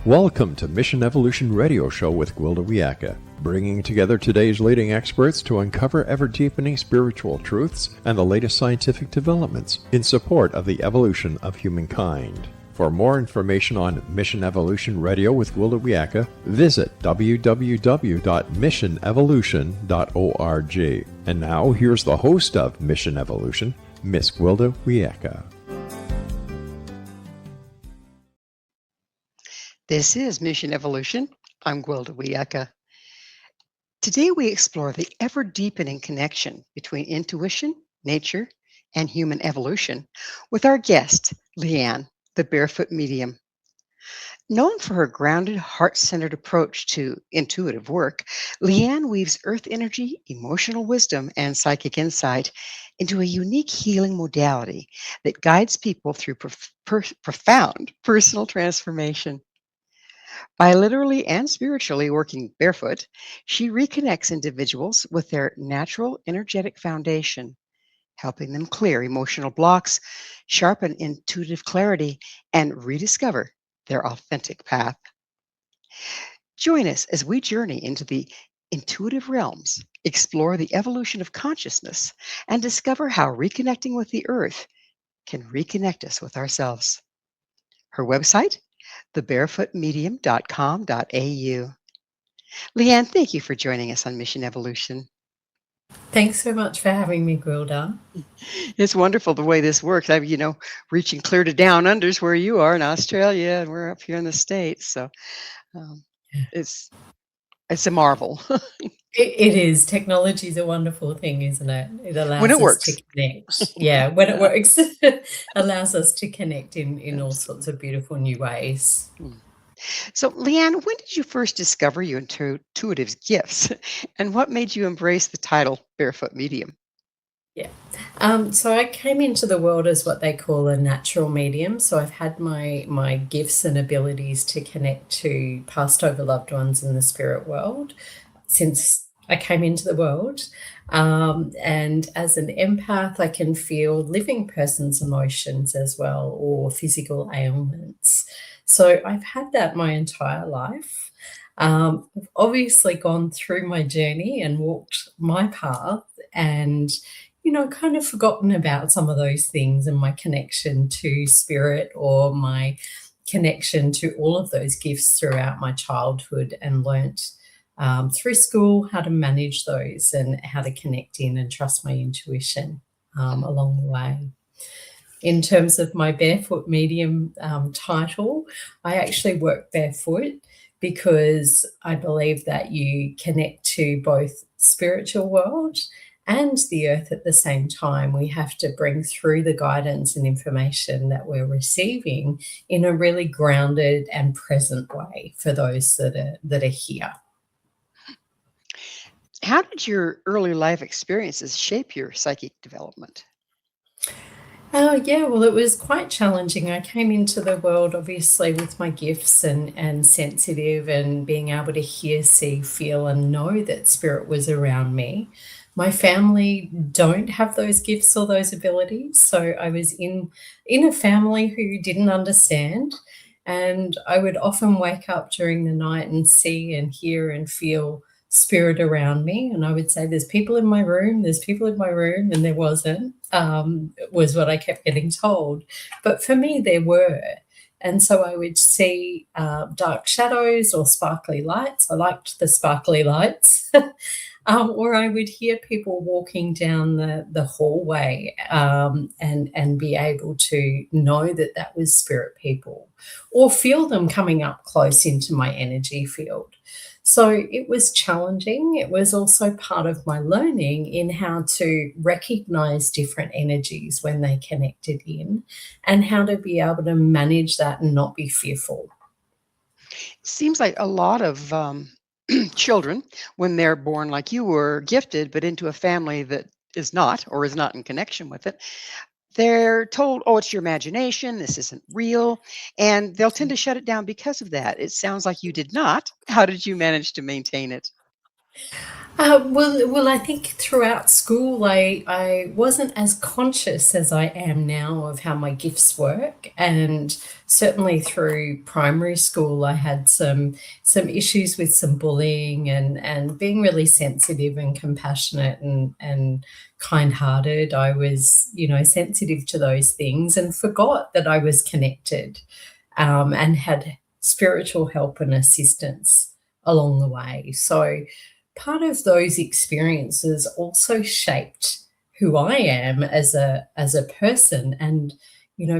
Welcome to Mission Evolution Radio Show with Gwilda Wiyaka, bringing together today's leading experts to uncover ever-deepening spiritual truths and the latest scientific developments in support of the evolution of humankind. For more information on Mission Evolution Radio with Gwilda Wiyaka, visit www.missionevolution.org. And now, here's the host of Mission Evolution, Miss Gwilda Wiyaka. This is Mission Evolution. I'm Gwilda Wiyaka. Today we explore the ever-deepening connection between intuition, nature, and human evolution with our guest, Leanne the Barefoot Medium. Known for her grounded, heart-centered approach to intuitive work, Leanne weaves earth energy, emotional wisdom, and psychic insight into a unique healing modality that guides people through profound personal transformation. By literally and spiritually working barefoot, she reconnects individuals with their natural energetic foundation, helping them clear emotional blocks, sharpen intuitive clarity, and rediscover their authentic path. Join us as we journey into the intuitive realms, explore the evolution of consciousness, and discover how reconnecting with the earth can reconnect us with ourselves. Her website, thebarefootmedium.com.au. Leanne, thank you for joining us on Mission Evolution. Thanks so much for having me, Gwilda. It's wonderful the way this works. Reaching clear to down unders where you are in Australia, and we're up here in the States. So it's a marvel. It is. Technology is a wonderful thing, isn't it? It allows When it us works. to connect. Yeah, when it works, it allows us to connect in all sorts of beautiful new ways. So, Leanne, when did you first discover your intuitive gifts, and what made you embrace the title Barefoot Medium? Yeah. So I came into the world as what they call a natural medium. So I've had my gifts and abilities to connect to passed over loved ones in the spirit world since I came into the world. And as an empath, I can feel living person's emotions as well, or physical ailments. So I've had that my entire life. I've obviously gone through my journey and walked my path and, kind of forgotten about some of those things and my connection to spirit or my connection to all of those gifts throughout my childhood, and learnt through school how to manage those and how to connect in and trust my intuition along the way. In terms of my Barefoot Medium title, I actually work barefoot because I believe that you connect to both spiritual world and the earth at the same time. We have to bring through the guidance and information that we're receiving in a really grounded and present way for those that are here. How did your early life experiences shape your psychic development? Yeah, well, it was quite challenging. I came into the world obviously with my gifts and sensitive and being able to hear, see, feel, and know that spirit was around me. My family don't have those gifts or those abilities. So I was in a family who didn't understand. And I would often wake up during the night and see and hear and feel spirit around me. And I would say, there's people in my room, and there wasn't, was what I kept getting told. But for me, there were. And so I would see dark shadows or sparkly lights. I liked the sparkly lights. Or I would hear people walking down the hallway and be able to know that was spirit people, or feel them coming up close into my energy field. So it was challenging. It was also part of my learning in how to recognize different energies when they connected in, and how to be able to manage that and not be fearful. Seems like a lot of children, when they're born like you were, gifted, but into a family that is not, or is not in connection with it, they're told, oh, it's your imagination, this isn't real, and they'll tend to shut it down because of that. It sounds like you did not. How did you manage to maintain it? Well, I think throughout school, I wasn't as conscious as I am now of how my gifts work, and certainly through primary school, I had some issues with some bullying and being really sensitive and compassionate and kind-hearted. I was, sensitive to those things and forgot that I was connected, and had spiritual help and assistance along the way. So part of those experiences also shaped who I am as a person. And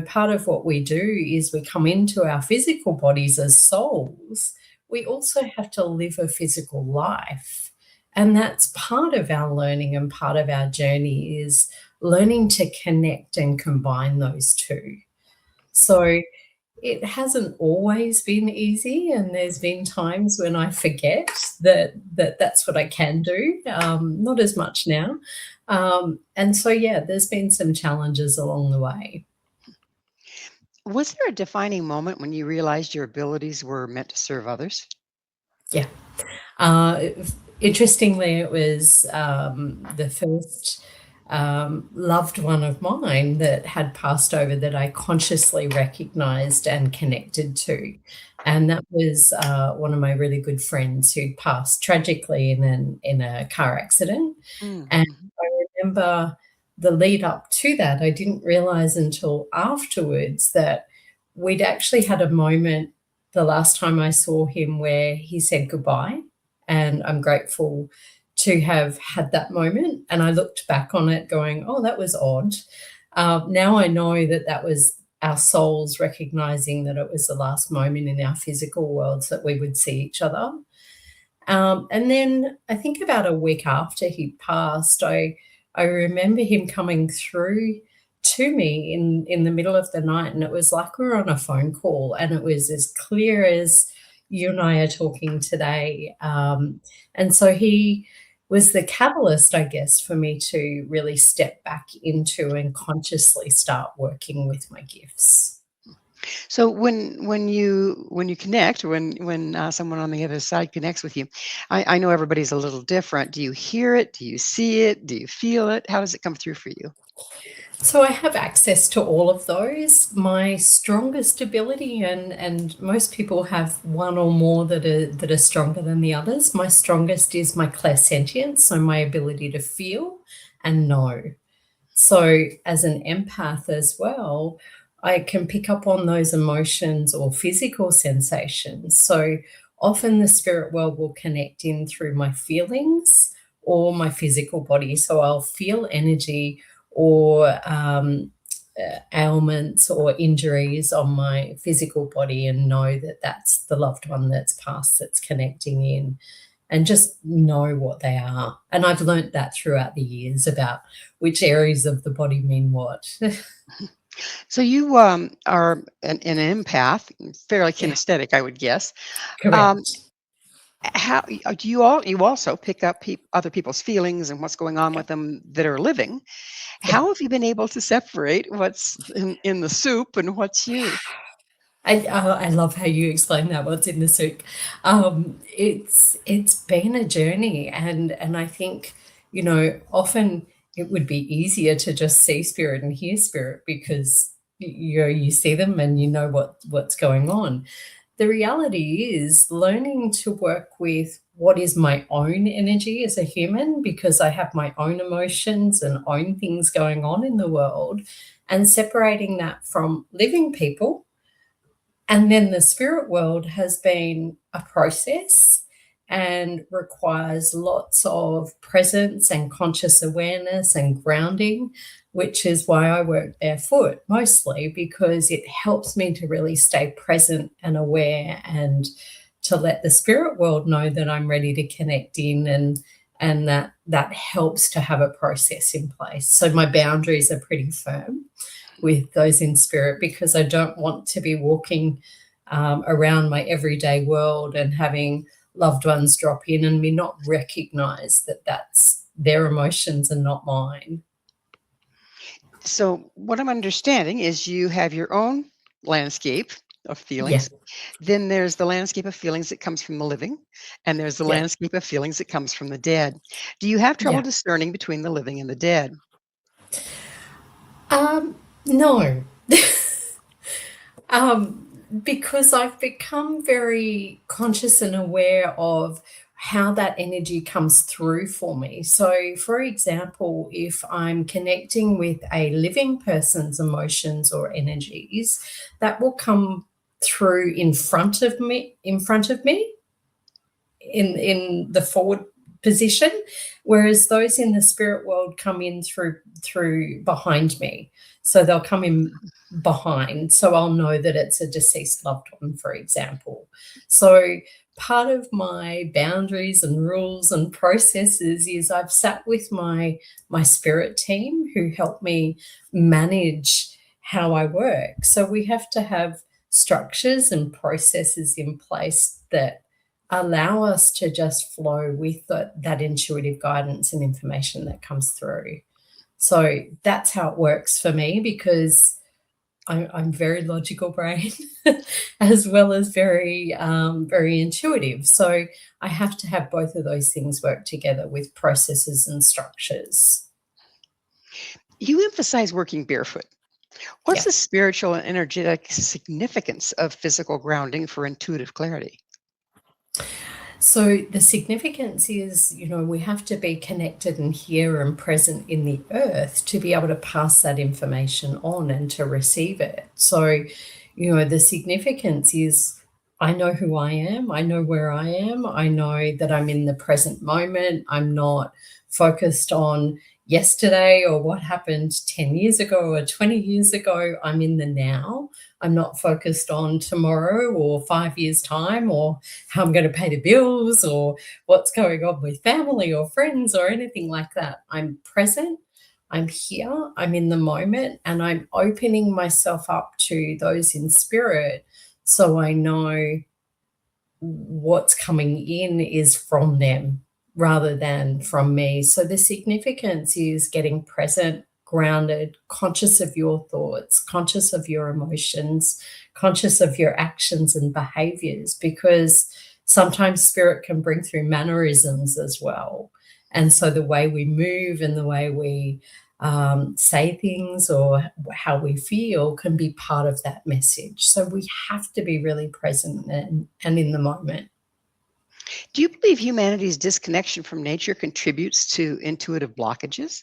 part of what we do is we come into our physical bodies as souls. We also have to live a physical life. And that's part of our learning and part of our journey is learning to connect and combine those two. So it hasn't always been easy, and there's been times when I forget that's what I can do, not as much now. And so, yeah, there's been some challenges along the way. Was there a defining moment when you realized your abilities were meant to serve others? Yeah. Uh, Interestingly, it was the first loved one of mine that had passed over that I consciously recognized and connected to. And that was one of my really good friends who passed tragically in a car accident. And Mhm. I remember the lead up to that, I didn't realize until afterwards that we'd actually had a moment the last time I saw him where he said goodbye. And I'm grateful to have had that moment. And I looked back on it going, oh, that was odd. Now I know that that was our souls recognizing that it was the last moment in our physical worlds that we would see each other. And then I think about a week after he passed, I remember him coming through to me in the middle of the night, and it was like we were on a phone call, and it was as clear as you and I are talking today. And so he was the catalyst, I guess, for me to really step back into and consciously start working with my gifts. So when you connect, when someone on the other side connects with you, I know everybody's a little different. Do you hear it? Do you see it? Do you feel it? How does it come through for you? So I have access to all of those. My strongest ability, and most people have one or more that are stronger than the others. My strongest is my clairsentience, so my ability to feel and know. So as an empath as well, I can pick up on those emotions or physical sensations. So often the spirit world will connect in through my feelings or my physical body. So I'll feel energy or ailments or injuries on my physical body and know that that's the loved one that's passed that's connecting in, and just know what they are. And I've learnt that throughout the years about which areas of the body mean what. So you are an empath, fairly Yeah, kinesthetic, I would guess. Um, correct. how do you also pick up other people's feelings and what's going on Yeah, with them that are living? yeah. How have you been able to separate what's in the soup and what's you? I love how you explain that, what's in the soup. It's been a journey, and I think, often it would be easier to just see spirit and hear spirit because you see them and you know what's going on. The reality is learning to work with what is my own energy as a human, because I have my own emotions and own things going on in the world, and separating that from living people. And then the spirit world has been a process and requires lots of presence and conscious awareness and grounding, which is why I work barefoot mostly, because it helps me to really stay present and aware and to let the spirit world know that I'm ready to connect in, and that helps to have a process in place. So my boundaries are pretty firm with those in spirit, because I don't want to be walking around my everyday world and having loved ones drop in and me not recognize that that's their emotions and not mine. So what I'm understanding is you have your own landscape of Yeah. feelings. Then there's the landscape of feelings that comes from the living, and there's the Yeah. landscape of feelings that comes from the dead. Do you have trouble Yeah. discerning between the living and the dead? No. Because I've become very conscious and aware of how that energy comes through for me. So, for example, if I'm connecting with a living person's emotions or energies, that will come through in front of me in the forward position, whereas those in the spirit world come in through behind me. So they'll come in behind, so I'll know that it's a deceased loved one, for example. So part of my boundaries and rules and processes is I've sat with my spirit team who help me manage how I work. So we have to have structures and processes in place that allow us to just flow with that intuitive guidance and information that comes through. So that's how it works for me, because I'm very logical brain as well as very intuitive. So I have to have both of those things work together with processes and structures. You emphasize working barefoot. What's Yeah. the spiritual and energetic significance of physical grounding for intuitive clarity? So the significance is, we have to be connected and here and present in the earth to be able to pass that information on and to receive it. So, the significance is I know who I am, I know where I am, I know that I'm in the present moment. I'm not focused on yesterday or what happened 10 years ago or 20 years ago. I'm in the now. I'm not focused on tomorrow or 5 years' time or how I'm going to pay the bills or what's going on with family or friends or anything like that. I'm present, I'm here, I'm in the moment, and I'm opening myself up to those in spirit so I know what's coming in is from them rather than from me. So the significance is getting present, grounded, conscious of your thoughts, conscious of your emotions, conscious of your actions and behaviors, because sometimes spirit can bring through mannerisms as well. And so the way we move and the way we say things or how we feel can be part of that message. So we have to be really present and in the moment. Do you believe humanity's disconnection from nature contributes to intuitive blockages?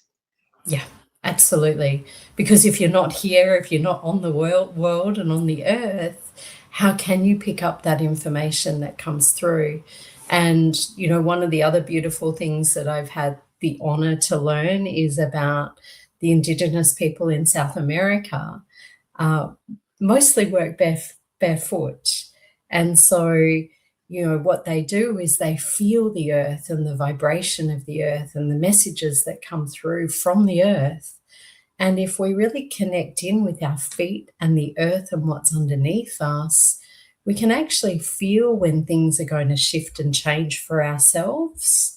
Yeah, absolutely. Because if you're not here, if you're not on the world and on the earth, how can you pick up that information that comes through? And, one of the other beautiful things that I've had the honor to learn is about the Indigenous people in South America, mostly work barefoot. And so, what they do is they feel the earth and the vibration of the earth and the messages that come through from the earth. And if we really connect in with our feet and the earth and what's underneath us, we can actually feel when things are going to shift and change for ourselves.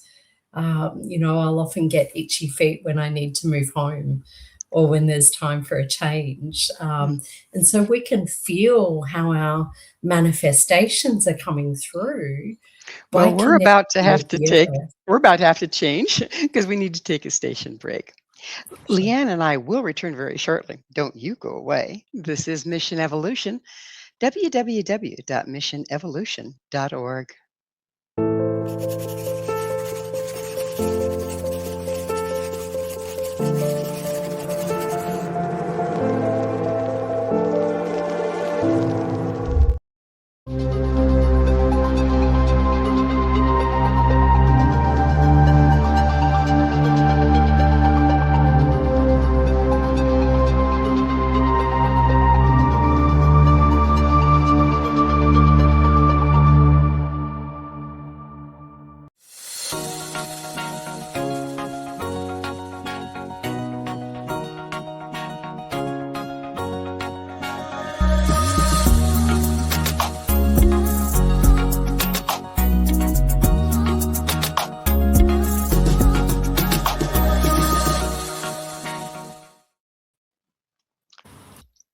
I'll often get itchy feet when I need to move home or when there's time for a change. And so we can feel how our manifestations are coming through by Well, we're about to connecting have with to the take earth. we're about to have to change because we need to take a station break. Sure. Leanne and I will return very shortly. Don't you go away. This is Mission Evolution, www.missionevolution.org.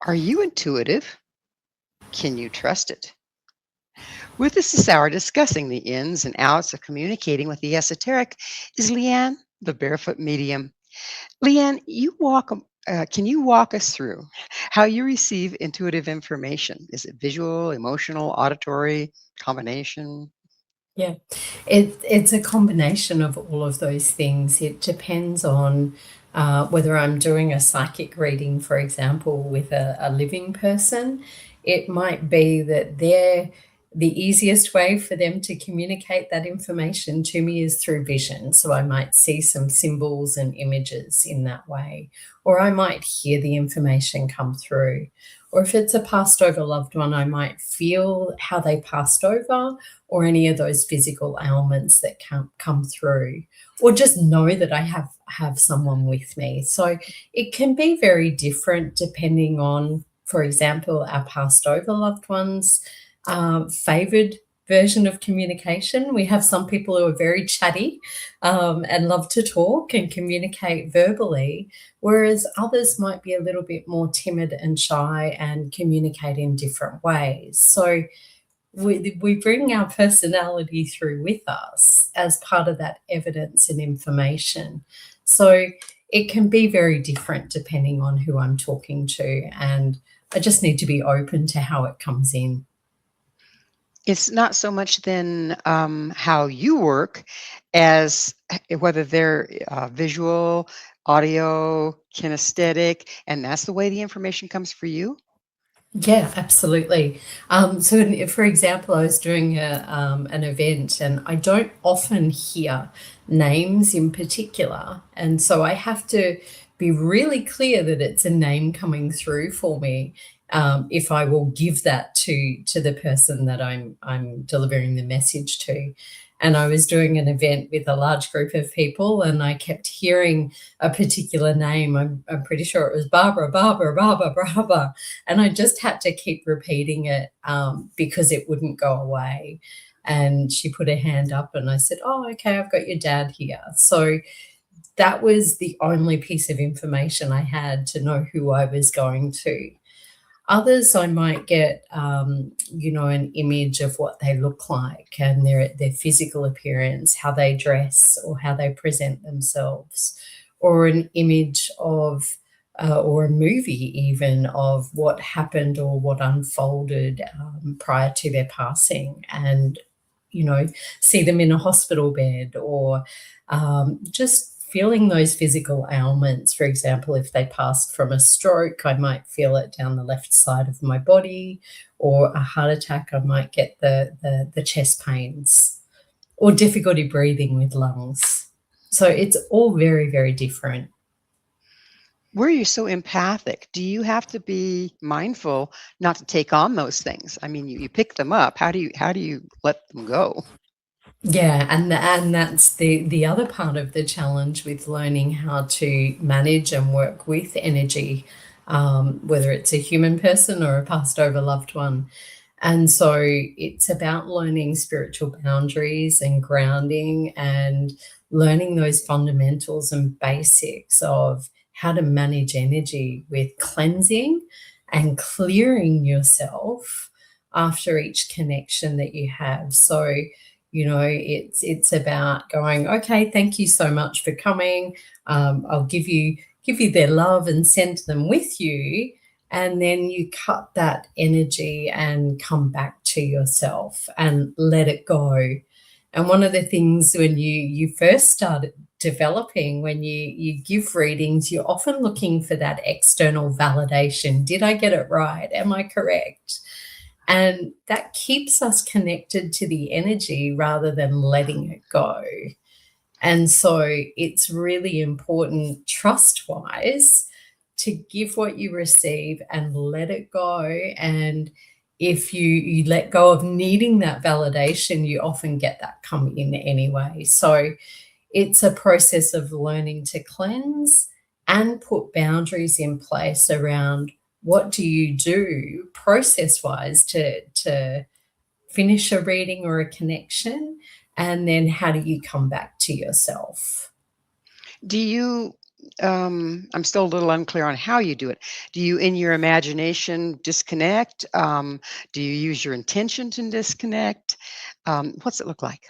Are you intuitive? Can you trust it? With us this hour discussing the ins and outs of communicating with the esoteric is Leanne the Barefoot Medium. Leanne, can you walk us through how you receive intuitive information? Is it visual, emotional, auditory, combination? Yeah, it's a combination of all of those things. It depends on whether I'm doing a psychic reading, for example, with a living person. It might be that the easiest way for them to communicate that information to me is through vision. So I might see some symbols and images in that way, or I might hear the information come through. Or if it's a passed over loved one, I might feel how they passed over, or any of those physical ailments that come through, or just know that I have someone with me. So it can be very different depending on, for example, our passed over loved ones' favored version of communication. We have some people who are very chatty and love to talk and communicate verbally, whereas others might be a little bit more timid and shy and communicate in different ways. So we bring our personality through with us as part of that evidence and information. So it can be very different depending on who I'm talking to, and I just need to be open to how it comes in. It's not so much then how you work as whether they're visual, audio, kinesthetic, and that's the way the information comes for you. Yeah, absolutely. For example, I was doing an event, and I don't often hear names in particular. And so I have to be really clear that it's a name coming through for me, if I will give that to the person that I'm delivering the message to. And I was doing an event with a large group of people, and I kept hearing a particular name. I'm pretty sure it was Barbara, Barbara, Barbara, Barbara. And I just had to keep repeating it because it wouldn't go away. And she put her hand up, and I said, "Oh, okay, I've got your dad here." So that was the only piece of information I had to know who I was going to. Others, I might get, an image of what they look like and their physical appearance, how they dress or how they present themselves, or an image of, or a movie even of what happened or what unfolded prior to their passing, and see them in a hospital bed, or just feeling those physical ailments. For example, if they passed from a stroke, I might feel it down the left side of my body, or a heart attack, I might get the chest pains, or difficulty breathing with lungs. So it's all very, very different. Where you're so empathic, do you have to be mindful not to take on those things? I mean, you pick them up. How do you let them go? Yeah, and that's the other part of the challenge with learning how to manage and work with energy, whether it's a human person or a passed over loved one. And so it's about learning spiritual boundaries and grounding, and learning those fundamentals and basics of how to manage energy with cleansing and clearing yourself after each connection that you have. So it's about going, okay, thank you so much for coming. I'll give you their love and send them with you, and then you cut that energy and come back to yourself and let it go. And one of the things when you first started developing, when you give readings, you're often looking for that external validation. Did I get it right? Am I correct? And that keeps us connected to the energy rather than letting it go. And so it's really important, trust-wise, to give what you receive and let it go. And if you let go of needing that validation, you often get that come in anyway. So it's a process of learning to cleanse and put boundaries in place around what do you do process-wise to finish a reading or a connection, and then how do you come back to yourself. Do you I'm still a little unclear on how you do it. Do you, in your imagination, disconnect? Do you use your intention to disconnect? What's it look like?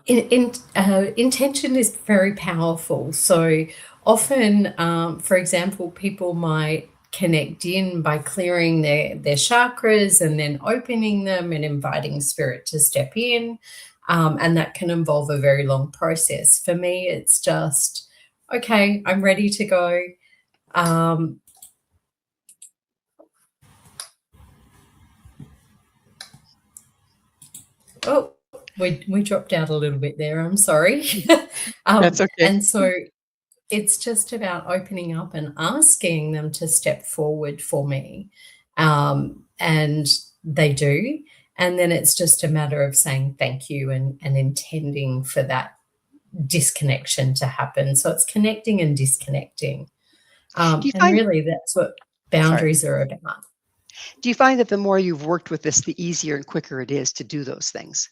Intention is very powerful. So often, for example, people might connect in by clearing their chakras and then opening them and inviting spirit to step in. And that can involve a very long process. For me, it's just, okay, I'm ready to go. Oh, we dropped out a little bit there. I'm sorry. That's okay. And so it's just about opening up and asking them to step forward for me. And they do. And then it's just a matter of saying thank you and intending for that disconnection to happen. So it's connecting and disconnecting. And really that's what boundaries are about. Do you find that the more you've worked with this, the easier and quicker it is to do those things?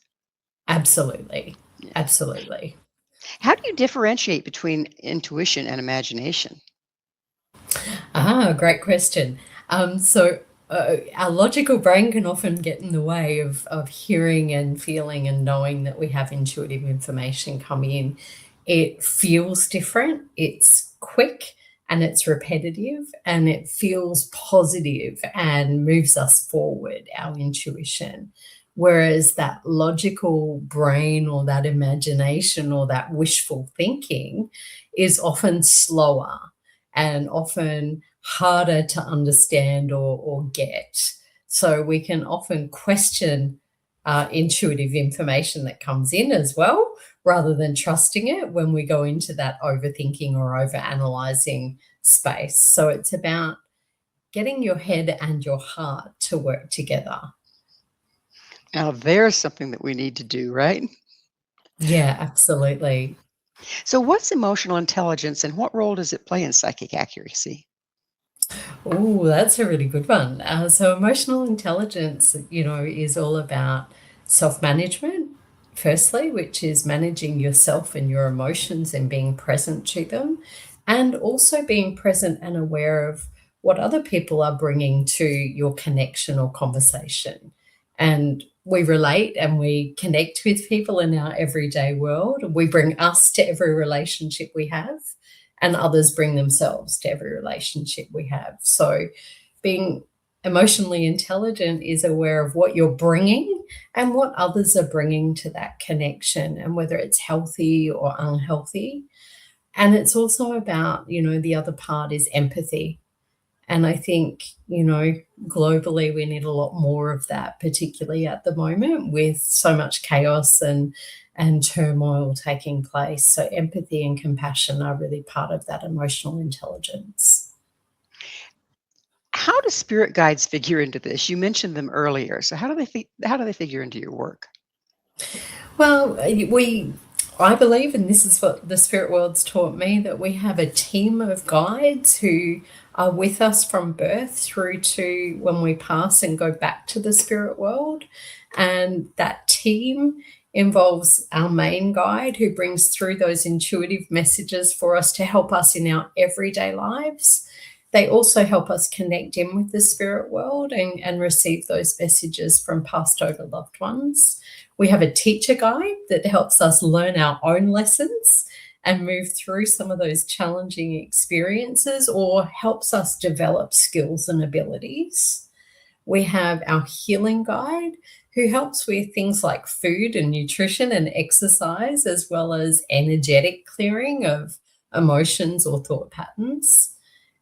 Absolutely. Yeah. Absolutely. How do you differentiate between intuition and imagination? Great question. So our logical brain can often get in the way of hearing and feeling and knowing that we have intuitive information come in. It feels different, it's quick, and it's repetitive, and it feels positive and moves us forward, our intuition. Whereas that logical brain or that imagination or that wishful thinking is often slower and often harder to understand or get. So we can often question intuitive information that comes in as well, rather than trusting it when we go into that overthinking or overanalyzing space. So it's about getting your head and your heart to work together. Now, there's something that we need to do, right? Yeah, absolutely. So what's emotional intelligence and what role does it play in psychic accuracy? Oh, that's a really good one. So emotional intelligence, is all about self-management, firstly, which is managing yourself and your emotions and being present to them, and also being present and aware of what other people are bringing to your connection or conversation. And we relate and we connect with people in our everyday world. We bring us to every relationship we have, and others bring themselves to every relationship we have. So being emotionally intelligent is aware of what you're bringing and what others are bringing to that connection, and whether it's healthy or unhealthy. And it's also about, the other part is empathy. And I think, globally we need a lot more of that, particularly at the moment with so much chaos and turmoil taking place. So empathy and compassion are really part of that emotional intelligence. How do spirit guides figure into this? You mentioned them earlier. So how do they figure into your work? Well, I believe, and this is what the spirit world's taught me, that we have a team of guides who are with us from birth through to when we pass and go back to the spirit world. And that team involves our main guide, who brings through those intuitive messages for us to help us in our everyday lives. They also help us connect in with the spirit world and receive those messages from passed over loved ones. We have a teacher guide that helps us learn our own lessons and move through some of those challenging experiences, or helps us develop skills and abilities. We have our healing guide, who helps with things like food and nutrition and exercise, as well as energetic clearing of emotions or thought patterns.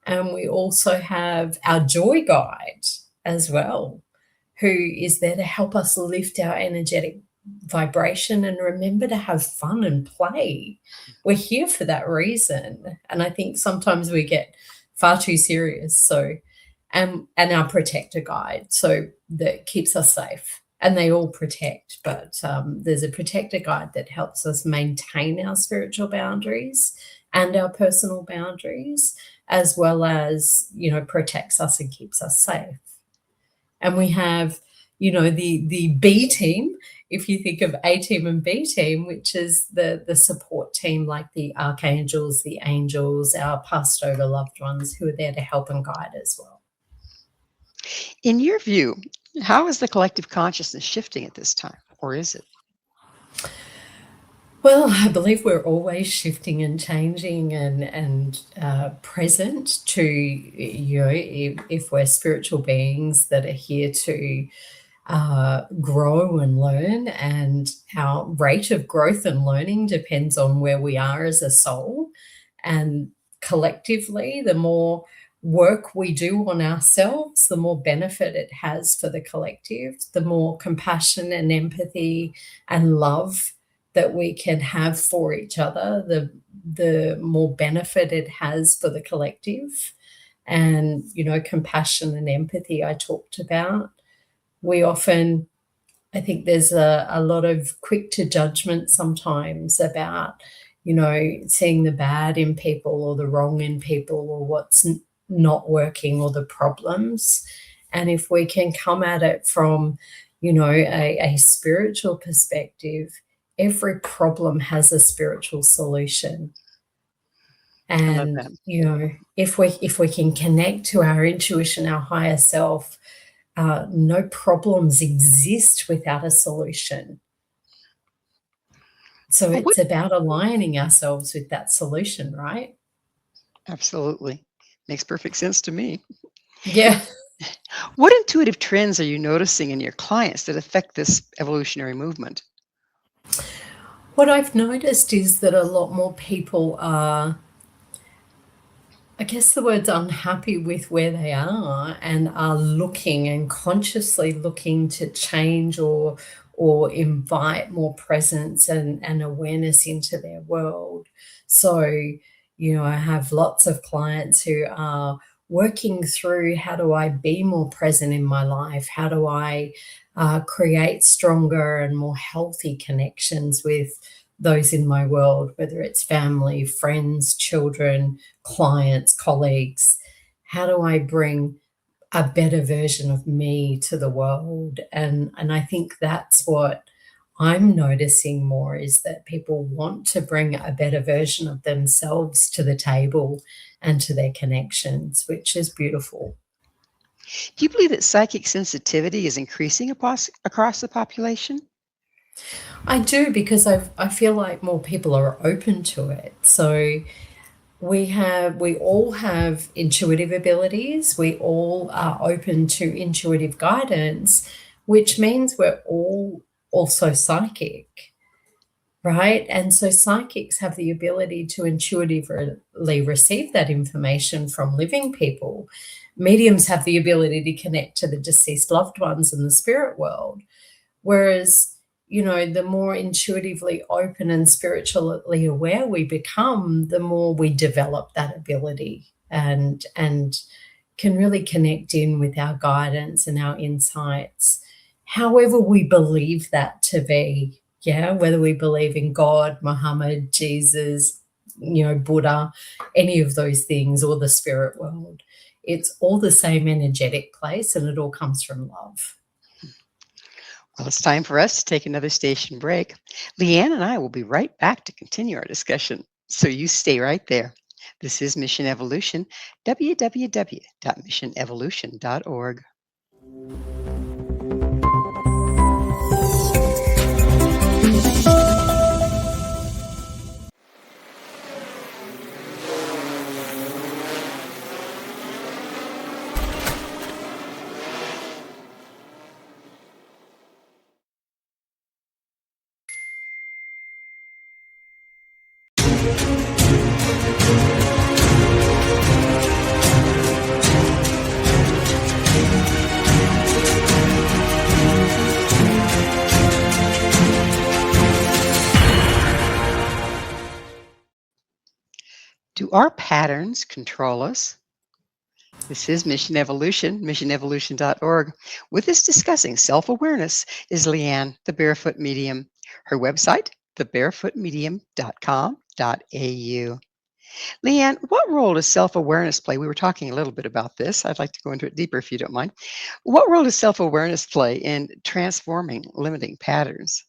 And we also have our joy guide as well, who is there to help us lift our energetic vibration and remember to have fun and play. We're here for that reason. And I think sometimes we get far too serious. So, and our protector guide, so that keeps us safe. And they all protect, but there's a protector guide that helps us maintain our spiritual boundaries and our personal boundaries, as well as, protects us and keeps us safe. And we have, the B team if you think of A team and B team, which is the support team, like the archangels, the angels, our passed over loved ones who are there to help and guide as well. In your view, how is the collective consciousness shifting at this time, or is it? Well, I believe we're always shifting and changing and present to, if we're spiritual beings that are here to grow and learn, and our rate of growth and learning depends on where we are as a soul. And collectively, the more work we do on ourselves, the more benefit it has for the collective, the more compassion and empathy and love that we can have for each other, the more benefit it has for the collective. And, compassion and empathy I talked about. We often, I think there's a lot of quick to judgment sometimes about, seeing the bad in people or the wrong in people or what's not working or the problems. And if we can come at it from, a spiritual perspective, every problem has a spiritual solution. And, if we can connect to our intuition, our higher self, no problems exist without a solution. So it's about aligning ourselves with that solution, right? Absolutely. Makes perfect sense to me. Yeah. What intuitive trends are you noticing in your clients that affect this evolutionary movement? What I've noticed is that a lot more people are, I guess the word's unhappy with where they are, and are looking and consciously looking to change or invite more presence and awareness into their world. So, I have lots of clients who are working through, how do I be more present in my life? How do I create stronger and more healthy connections with those in my world, whether it's family, friends, children, clients, colleagues? How do I bring a better version of me to the world? And I think that's what I'm noticing more, is that people want to bring a better version of themselves to the table and to their connections, which is beautiful. Do you believe that psychic sensitivity is increasing across the population? I do, because I feel like more people are open to it. So we all have intuitive abilities. We all are open to intuitive guidance, which means we're all also psychic, right? And so psychics have the ability to intuitively receive that information from living people. Mediums have the ability to connect to the deceased loved ones in the spirit world. Whereas, the more intuitively open and spiritually aware we become, the more we develop that ability and can really connect in with our guidance and our insights, however we believe that to be. Yeah, whether we believe in God, Muhammad, Jesus, Buddha, any of those things, or the spirit world. It's all the same energetic place, and it all comes from love. Well, it's time for us to take another station break. Leanne and I will be right back to continue our discussion, so you stay right there. This is Mission Evolution, www.missionevolution.org. Do our patterns control us? This is Mission Evolution, missionevolution.org. With us discussing self-awareness is Leanne the Barefoot Medium. Her website, thebarefootmedium.com.au. Leanne, what role does self-awareness play? We were talking a little bit about this. I'd like to go into it deeper if you don't mind. What role does self-awareness play in transforming limiting patterns?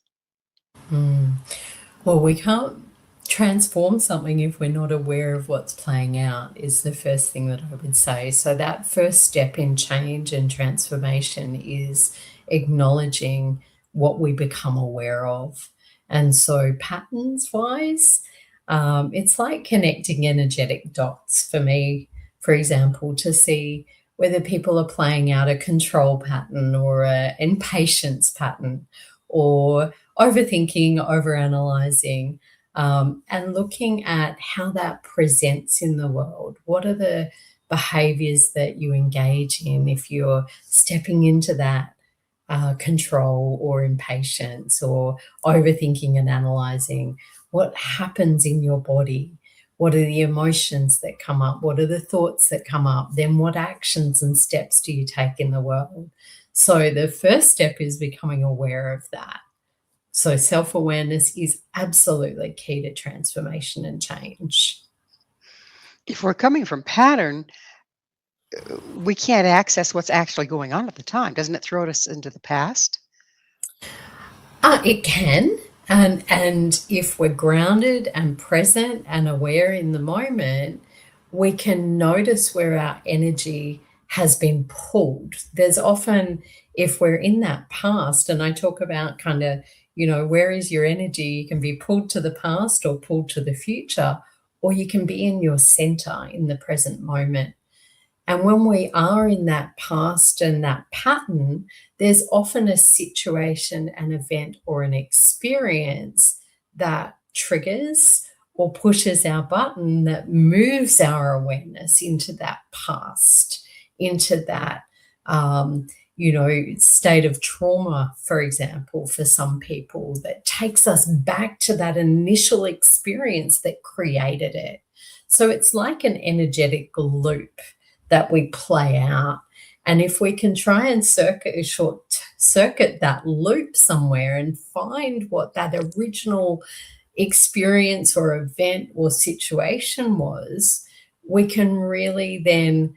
Mm. Well, we can't transform something if we're not aware of what's playing out, is the first thing that I would say. So, that first step in change and transformation is acknowledging what we become aware of. And so, patterns wise, it's like connecting energetic dots for me, for example, to see whether people are playing out a control pattern or an impatience pattern or overthinking, overanalyzing, and looking at how that presents in the world. What are the behaviors that you engage in if you're stepping into that control or impatience or overthinking and analyzing? What happens in your body? What are the emotions that come up? What are the thoughts that come up? Then what actions and steps do you take in the world? So the first step is becoming aware of that. So self-awareness is absolutely key to transformation and change. If we're coming from pattern, we can't access what's actually going on at the time. Doesn't it throw us into the past? It can. And if we're grounded and present and aware in the moment, we can notice where our energy has been pulled. There's often, if we're in that past, and I talk about kind of, where is your energy? You can be pulled to the past or pulled to the future, or you can be in your center in the present moment. And when we are in that past and that pattern, there's often a situation, an event, or an experience that triggers or pushes our button that moves our awareness into that past, into that, state of trauma, for example, for some people, that takes us back to that initial experience that created it. So it's like an energetic loop that we play out. And if we can try and short circuit that loop somewhere and find what that original experience or event or situation was, we can really then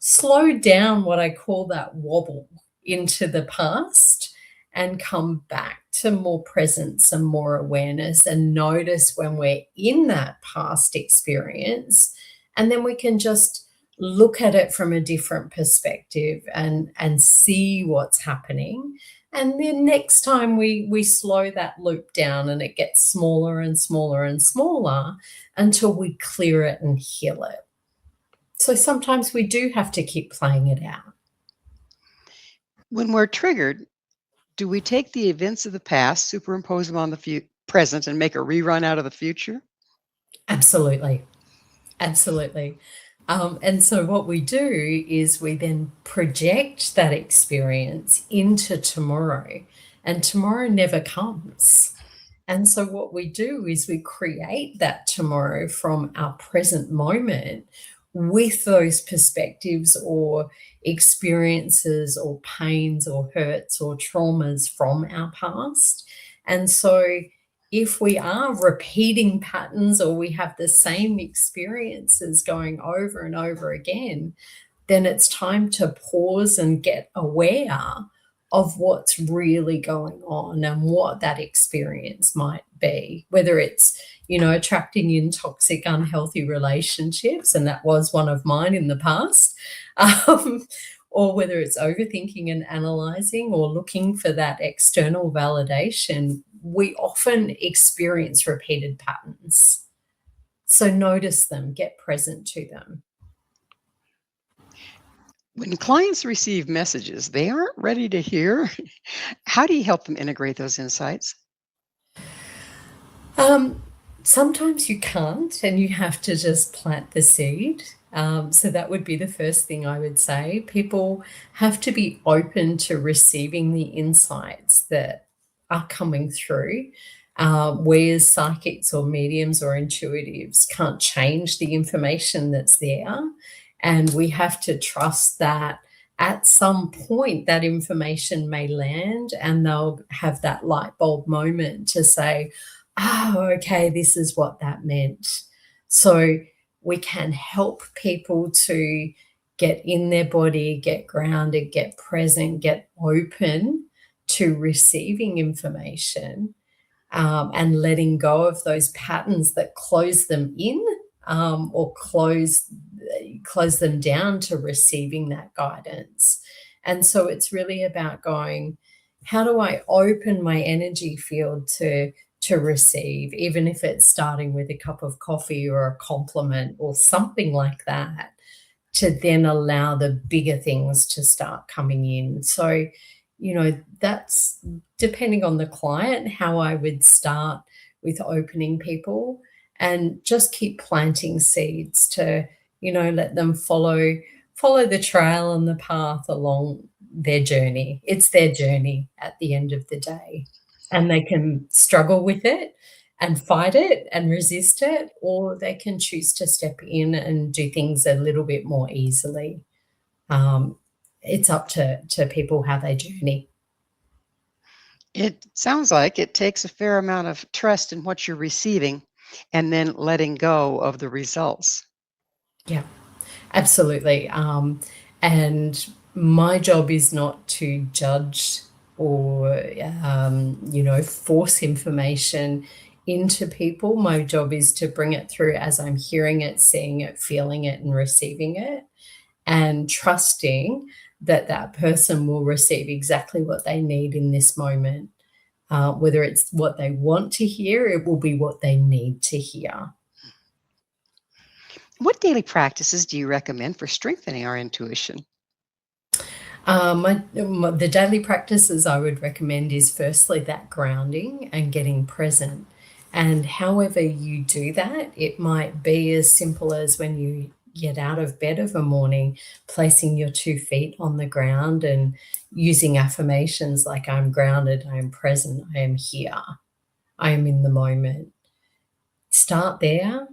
slow down what I call that wobble into the past and come back to more presence and more awareness and notice when we're in that past experience. And then we can just look at it from a different perspective and see what's happening. And then next time we slow that loop down and it gets smaller and smaller and smaller until we clear it and heal it. So sometimes we do have to keep playing it out. When we're triggered, do we take the events of the past, superimpose them on the present, and make a rerun out of the future? Absolutely. Absolutely. And so what we do is we then project that experience into tomorrow, and tomorrow never comes. And so what we do is we create that tomorrow from our present moment with those perspectives or experiences or pains or hurts or traumas from our past. And so if we are repeating patterns or we have the same experiences going over and over again, then it's time to pause and get aware of what's really going on and what that experience might be, whether it's, attracting in toxic, unhealthy relationships, and that was one of mine in the past, or whether it's overthinking and analyzing or looking for that external validation. We often experience repeated patterns. So notice them, get present to them. When clients receive messages they aren't ready to hear, how do you help them integrate those insights? Sometimes you can't, and you have to just plant the seed. So that would be the first thing I would say. People have to be open to receiving the insights that are coming through. We as psychics or mediums or intuitives can't change the information that's there. And we have to trust that at some point that information may land and they'll have that light bulb moment to say, oh, okay, this is what that meant. So we can help people to get in their body, get grounded, get present, get open to receiving information, and letting go of those patterns that close them in, or close them down to receiving that guidance. And so it's really about going, how do I open my energy field to receive, even if it's starting with a cup of coffee or a compliment or something like that, to then allow the bigger things to start coming in. So, that's depending on the client, how I would start with opening people, and just keep planting seeds to, let them follow the trail and the path along their journey. It's their journey at the end of the day. And they can struggle with it and fight it and resist it, or they can choose to step in and do things a little bit more easily. It's up to people how they journey. It sounds like it takes a fair amount of trust in what you're receiving and then letting go of the results. Yeah, absolutely. And my job is not to judge or, force information into people. My job is to bring it through as I'm hearing it, seeing it, feeling it, and receiving it, and trusting that that person will receive exactly what they need in this moment. Whether it's what they want to hear, it will be what they need to hear. What daily practices do you recommend for strengthening our intuition? The daily practices I would recommend is firstly that grounding and getting present. And however you do that, it might be as simple as when you get out of bed of a morning, placing your 2 feet on the ground and using affirmations like, I'm grounded, I am present, I am here, I am in the moment. Start there.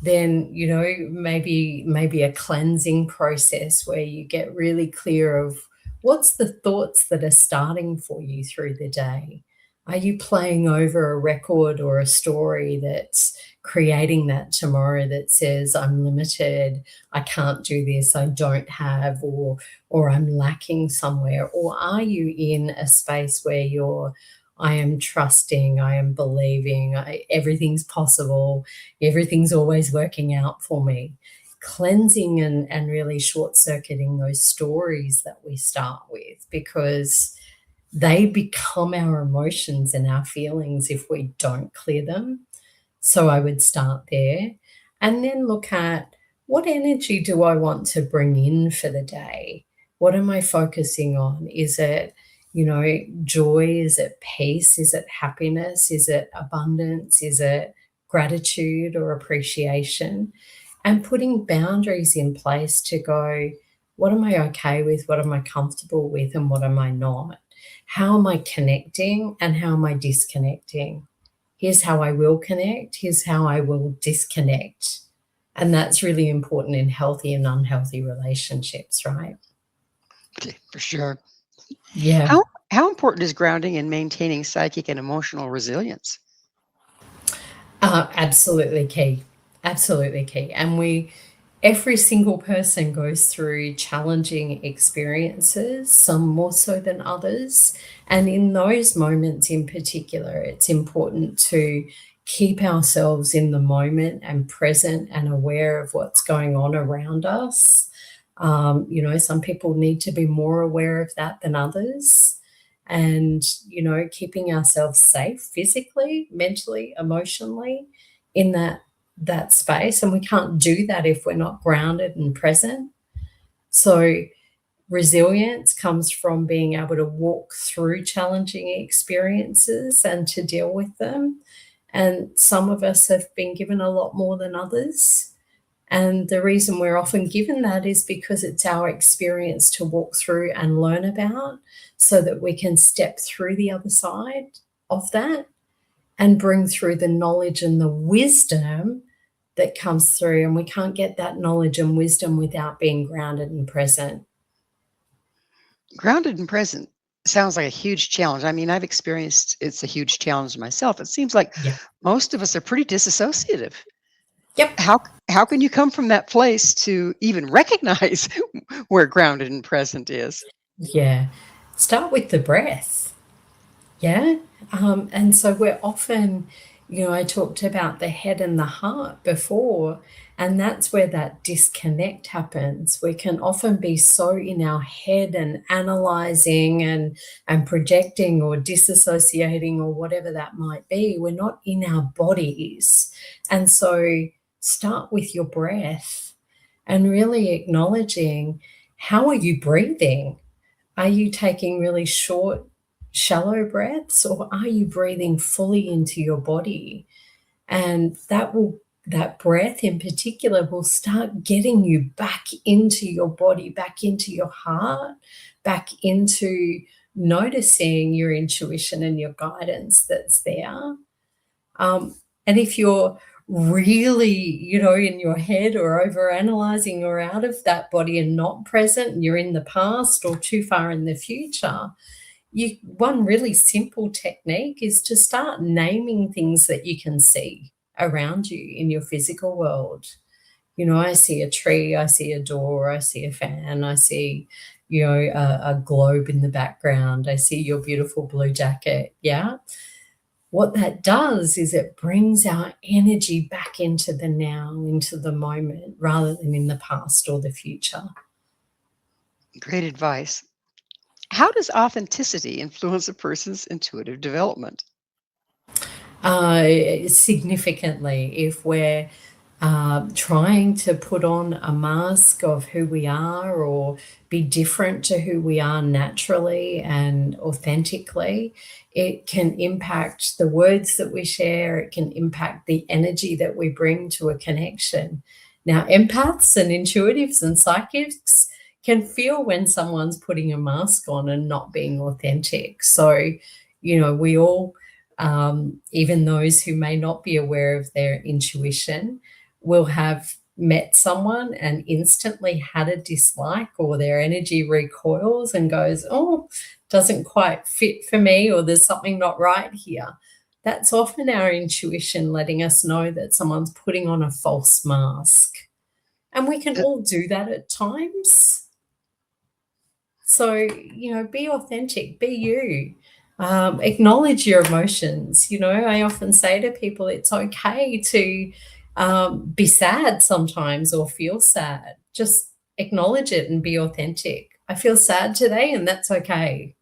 Then, maybe a cleansing process where you get really clear of what's the thoughts that are starting for you through the day. Are you playing over a record or a story that's creating that tomorrow that says, I'm limited, I can't do this, I don't have, or I'm lacking somewhere? Or are you in a space where I am trusting, I am believing, everything's possible, everything's always working out for me? Cleansing and really short-circuiting those stories that we start with, because they become our emotions and our feelings if we don't clear them. So I would start there, and then look at, what energy do I want to bring in for the day? What am I focusing on? Is it, joy? Is it peace? Is it happiness? Is it abundance? Is it gratitude or appreciation? And putting boundaries in place to go, what am I okay with? What am I comfortable with? And what am I not? How am I connecting and how am I disconnecting? Here's how I will connect. Here's how I will disconnect. And that's really important in healthy and unhealthy relationships, right? For sure. Yeah. How important is grounding in maintaining psychic and emotional resilience? Absolutely key. Absolutely key. And every single person goes through challenging experiences, some more so than others. And in those moments in particular, it's important to keep ourselves in the moment and present and aware of what's going on around us. Some people need to be more aware of that than others. And, keeping ourselves safe physically, mentally, emotionally in that space. And we can't do that if we're not grounded and present. So resilience comes from being able to walk through challenging experiences and to deal with them. And some of us have been given a lot more than others. And the reason we're often given that is because it's our experience to walk through and learn about, so that we can step through the other side of that and bring through the knowledge and the wisdom that comes through. And we can't get that knowledge and wisdom without being grounded and present. Grounded and present sounds like a huge challenge. I mean, I've experienced it's a huge challenge myself. It seems like most of us are pretty disassociative. Yep. How can you come from that place to even recognize where grounded and present is? Yeah. Start with the breath. Yeah. And so we're often, I talked about the head and the heart before, and that's where that disconnect happens. We can often be so in our head and analyzing and projecting or disassociating or whatever that might be. We're not in our bodies. And so start with your breath and really acknowledging, how are you breathing? Are you taking really short, shallow breaths, or are you breathing fully into your body? And that breath in particular will start getting you back into your body, back into your heart, back into noticing your intuition and your guidance that's there. And if you're really, in your head or over analyzing or out of that body and not present, and you're in the past or too far in the future, one really simple technique is to start naming things that you can see around you in your physical world. I see a tree, I see a door, I see a fan, I see, a globe in the background, I see your beautiful blue jacket. Yeah. What that does is it brings our energy back into the now, into the moment, rather than in the past or the future. Great advice. How does authenticity influence a person's intuitive development? Significantly, if we're trying to put on a mask of who we are or be different to who we are naturally and authentically, it can impact the words that we share. It can impact the energy that we bring to a connection. Now, empaths and intuitives and psychics can feel when someone's putting a mask on and not being authentic. So, we all, even those who may not be aware of their intuition, will have met someone and instantly had a dislike, or their energy recoils and goes, oh, doesn't quite fit for me, or there's something not right here. That's often our intuition letting us know that someone's putting on a false mask. And we can Uh, all do that at times. So, be authentic, be you. Acknowledge your emotions. I often say to people, it's okay to be sad sometimes or feel sad. Just acknowledge it and be authentic. I feel sad today, and that's okay.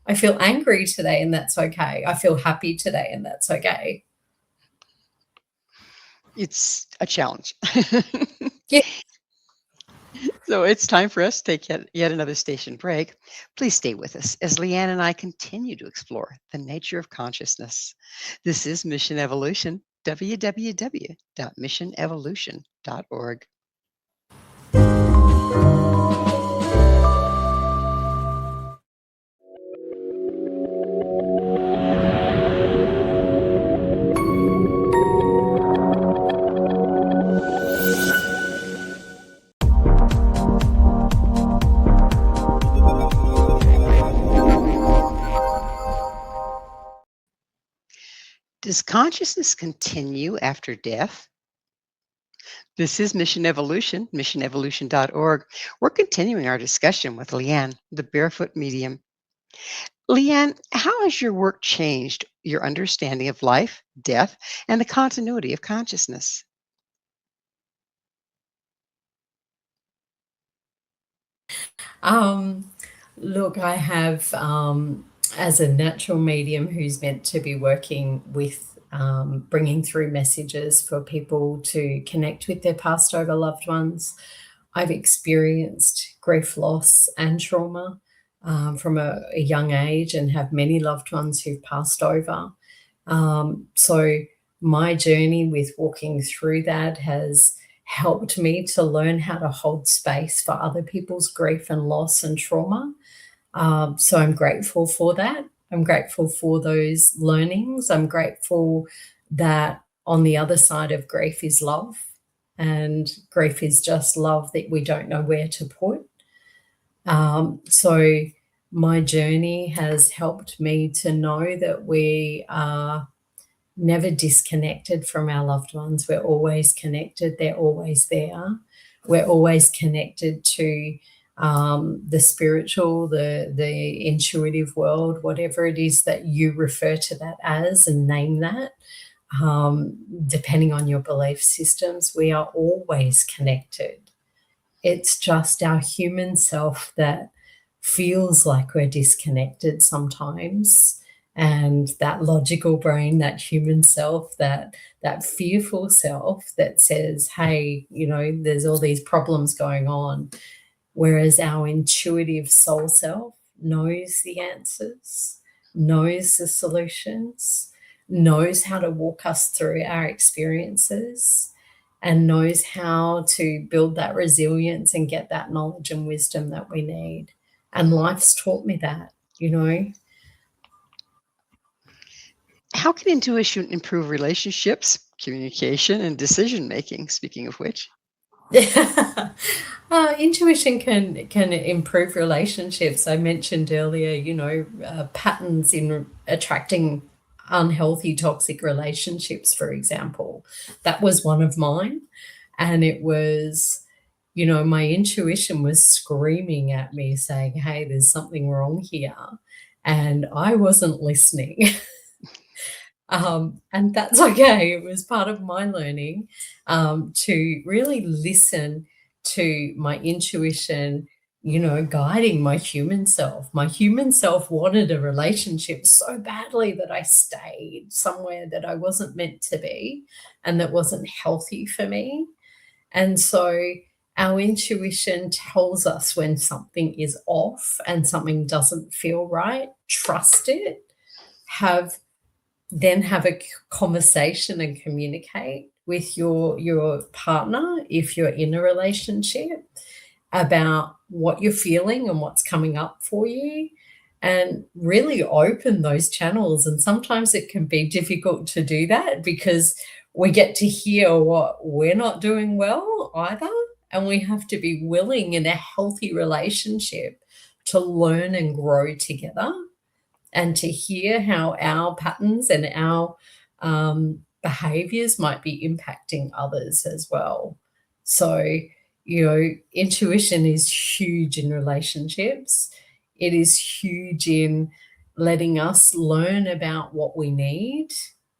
I feel angry today, and that's okay. I feel happy today, and that's okay. It's a challenge. Yeah. So it's time for us to take yet another station break. Please stay with us as Leanne and I continue to explore the nature of consciousness. This is Mission Evolution, www.missionevolution.org. Does consciousness continue after death? This is Mission Evolution, missionevolution.org. We're continuing our discussion with Leanne, the Barefoot Medium. Leanne, how has your work changed your understanding of life, death, and the continuity of consciousness? Um, Look, I have, as a natural medium who's meant to be working with bringing through messages for people to connect with their passed over loved ones, I've experienced grief, loss, and trauma from a young age, and have many loved ones who've passed over. So my journey with walking through that has helped me to learn how to hold space for other people's grief and loss and trauma. So I'm grateful for that. I'm grateful for those learnings. I'm grateful that on the other side of grief is love, and grief is just love that we don't know where to put. So my journey has helped me to know that we are never disconnected from our loved ones. We're always connected. They're always there. We're always connected to the spiritual, the intuitive world, whatever it is that you refer to that as and name that. Depending on your belief systems, we are always connected. It's just our human self that feels like we're disconnected sometimes. And that logical brain, that human self, that fearful self that says, hey, there's all these problems going on. Whereas our intuitive soul self knows the answers, knows the solutions, knows how to walk us through our experiences, and knows how to build that resilience and get that knowledge and wisdom that we need. And life's taught me that, How can intuition improve relationships, communication, and decision making? Speaking of which, intuition can improve relationships. I mentioned earlier, patterns in attracting unhealthy, toxic relationships, for example. That was one of mine, and it was, my intuition was screaming at me, saying, "Hey, there's something wrong here," and I wasn't listening. And that's okay. It was part of my learning to really listen to my intuition, guiding my human self. My human self wanted a relationship so badly that I stayed somewhere that I wasn't meant to be and that wasn't healthy for me. And so our intuition tells us when something is off and something doesn't feel right. Trust it. Have a conversation and communicate with your partner if you're in a relationship about what you're feeling and what's coming up for you, and really open those channels. And sometimes it can be difficult to do that because we get to hear what we're not doing well either, and we have to be willing in a healthy relationship to learn and grow together, and to hear how our patterns and our behaviors might be impacting others as well. So, intuition is huge in relationships. It is huge in letting us learn about what we need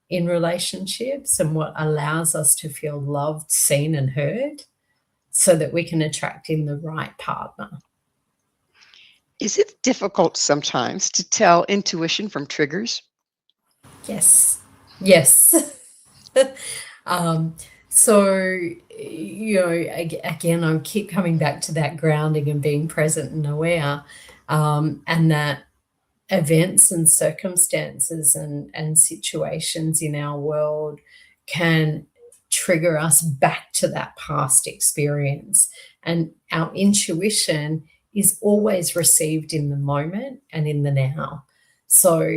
in relationships and what allows us to feel loved, seen, and heard so that we can attract in the right partner. Is it difficult sometimes to tell intuition from triggers? Yes. So, again, I keep coming back to that grounding and being present and aware, and that events and circumstances and situations in our world can trigger us back to that past experience. And our intuition is always received in the moment and in the now. So,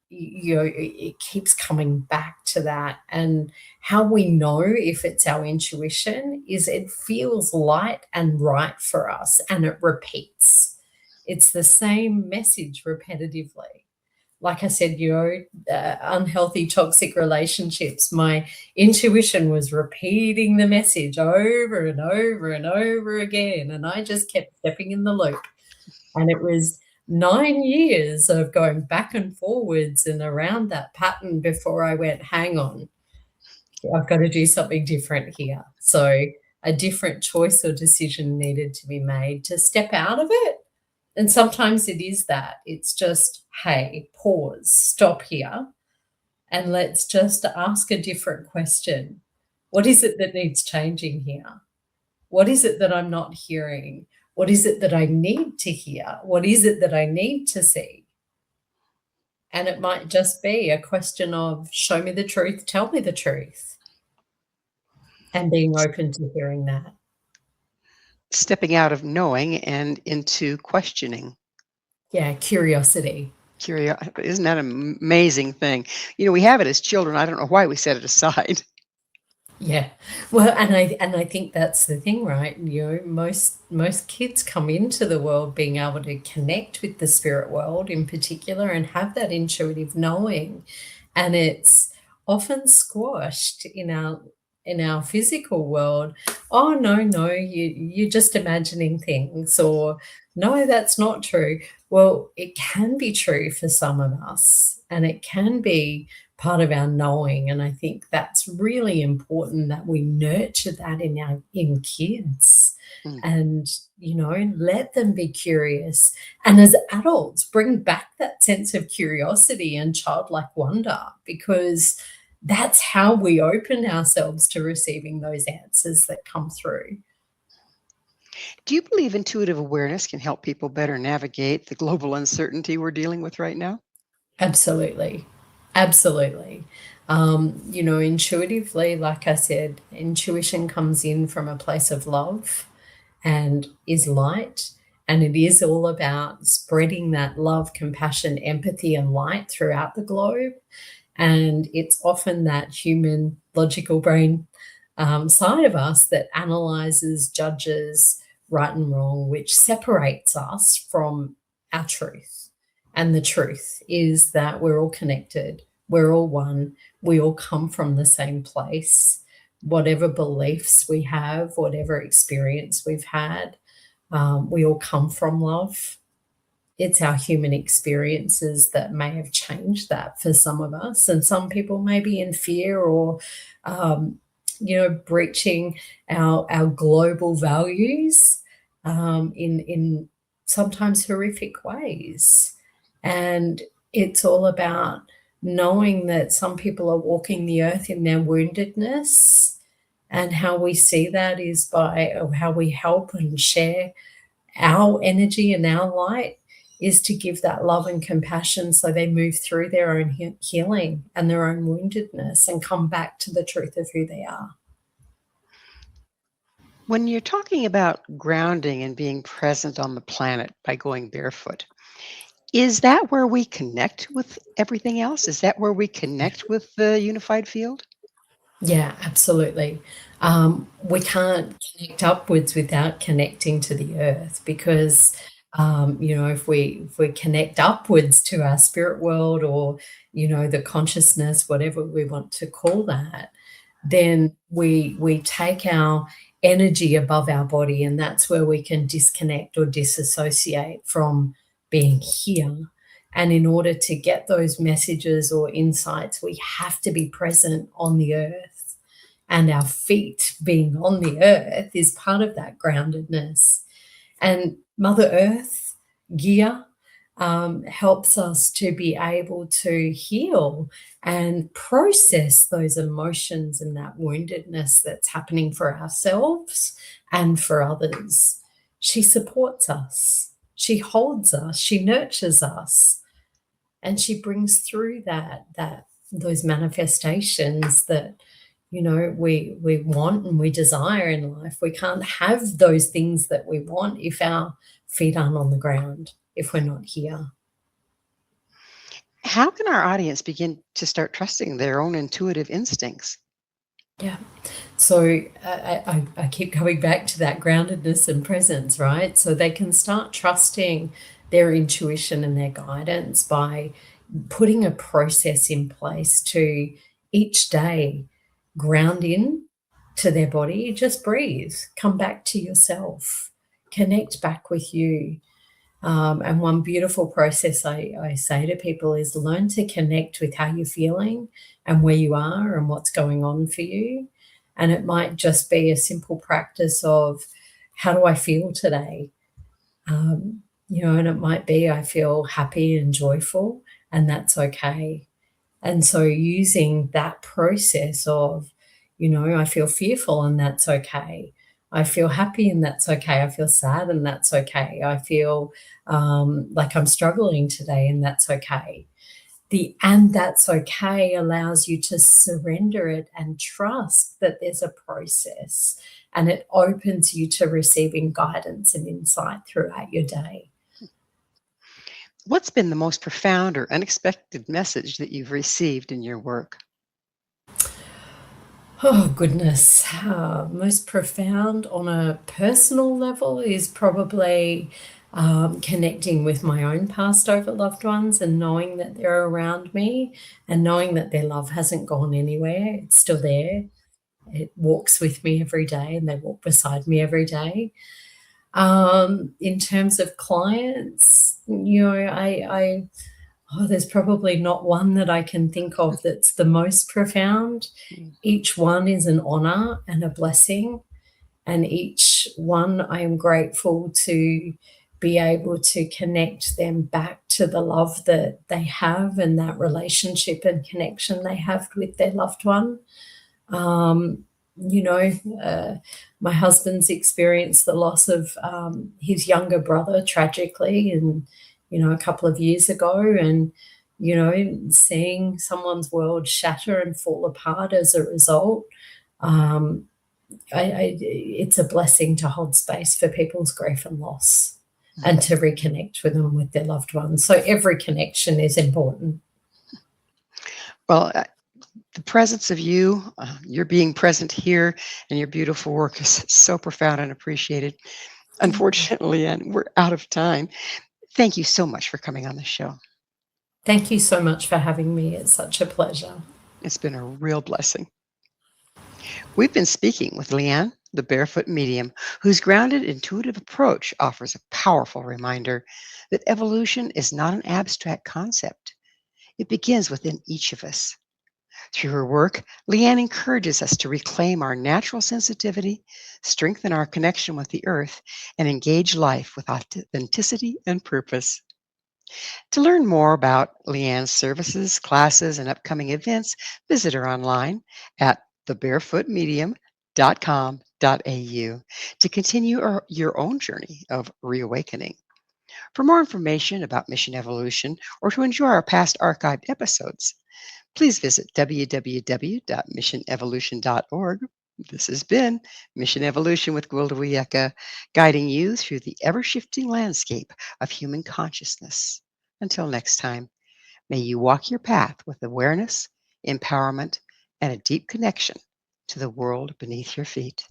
it keeps coming back to that. And how we know if it's our intuition is it feels light and right for us, and it repeats. It's the same message repetitively. Like I said, unhealthy, toxic relationships, my intuition was repeating the message over and over and over again, and I just kept stepping in the loop. And it was 9 years of going back and forwards and around that pattern before I went, hang on, I've got to do something different here. So a different choice or decision needed to be made to step out of it. And sometimes it is that. It's just, hey, pause, stop here, and let's just ask a different question. What is it that needs changing here? What is it that I'm not hearing? What is it that I need to hear? What is it that I need to see? And it might just be a question of show me the truth, tell me the truth, and being open to hearing that. Stepping out of knowing and into questioning. Yeah, curiosity. Isn't that an amazing thing? We have it as children. I don't know why we set it aside. Yeah. Well, and I think that's the thing, right? Most kids come into the world being able to connect with the spirit world in particular and have that intuitive knowing. And it's often squashed in our physical world. Oh, no, you're just imagining things, or no, that's not true. Well, it can be true for some of us, and it can be part of our knowing. And I think that's really important, that we nurture that in kids, Mm. and let them be curious. And as adults, bring back that sense of curiosity and childlike wonder, because that's how we open ourselves to receiving those answers that come through. Do you believe intuitive awareness can help people better navigate the global uncertainty we're dealing with right now? Absolutely. Absolutely. Intuitively, like I said, intuition comes in from a place of love and is light. And it is all about spreading that love, compassion, empathy, and light throughout the globe. And it's often that human logical brain side of us that analyzes, judges right and wrong, which separates us from our truth. And the truth is that we're all connected, we're all one, we all come from the same place. Whatever beliefs we have, whatever experience we've had, we all come from love. It's our human experiences that may have changed that for some of us. And some people may be in fear, or, breaching our global values in sometimes horrific ways. And it's all about knowing that some people are walking the earth in their woundedness. And how we see that is by how we help and share our energy and our light, is to give that love and compassion so they move through their own healing and their own woundedness and come back to the truth of who they are. When you're talking about grounding and being present on the planet by going barefoot, is that where we connect with everything else? Is that where we connect with the unified field? Yeah, absolutely. We can't connect upwards without connecting to the earth, because if we connect upwards to our spirit world, or the consciousness, whatever we want to call that, then we take our energy above our body, and that's where we can disconnect or disassociate from being here. And in order to get those messages or insights, we have to be present on the earth. And our feet being on the earth is part of that groundedness. And Mother Earth, Gia, helps us to be able to heal and process those emotions and that woundedness that's happening for ourselves and for others. She supports us. She holds us. She nurtures us. And she brings through those manifestations that we want and we desire in life. We can't have those things that we want if our feet aren't on the ground, if we're not here. How can our audience begin to start trusting their own intuitive instincts? Yeah. So I keep coming back to that groundedness and presence, right? So they can start trusting their intuition and their guidance by putting a process in place to each day ground in to their body. Just breathe, come back to yourself, connect back with you. And one beautiful process I say to people is learn to connect with how you're feeling and where you are and what's going on for you. And it might just be a simple practice of, how do I feel today? And it might be, I feel happy and joyful, and that's okay. And so using that process of, I feel fearful and that's okay. I feel happy and that's okay. I feel sad and that's okay. I feel like I'm struggling today and that's okay. And that's okay allows you to surrender it and trust that there's a process, and it opens you to receiving guidance and insight throughout your day. What's been the most profound or unexpected message that you've received in your work? Oh, goodness. Most profound on a personal level is probably connecting with my own passed over loved ones and knowing that they're around me and knowing that their love hasn't gone anywhere. It's still there. It walks with me every day and they walk beside me every day. In terms of clients, there's probably not one that I can think of that's the most profound. Each one is an honor and a blessing, and each one I am grateful to be able to connect them back to the love that they have and that relationship and connection they have with their loved one. My husband's experienced the loss of his younger brother tragically, and a couple of years ago, and seeing someone's world shatter and fall apart as a result. It's a blessing to hold space for people's grief and loss and to reconnect with them, with their loved ones. So every connection is important. Well, the presence of you, your being present here, and your beautiful work is so profound and appreciated. Unfortunately, and we're out of time. Thank you so much for coming on the show. Thank you so much for having me. It's such a pleasure. It's been a real blessing. We've been speaking with Leanne the Barefoot Medium, whose grounded, intuitive approach offers a powerful reminder that evolution is not an abstract concept. It begins within each of us. Through her work, Leanne encourages us to reclaim our natural sensitivity, strengthen our connection with the earth, and engage life with authenticity and purpose. To learn more about Leanne's services, classes, and upcoming events, visit her online at thebarefootmedium.com.au to continue your own journey of reawakening. For more information about Mission Evolution or to enjoy our past archived episodes, please visit www.missionevolution.org. This has been Mission Evolution with Gwilda Wiyaka, guiding you through the ever-shifting landscape of human consciousness. Until next time, may you walk your path with awareness, empowerment, and a deep connection to the world beneath your feet.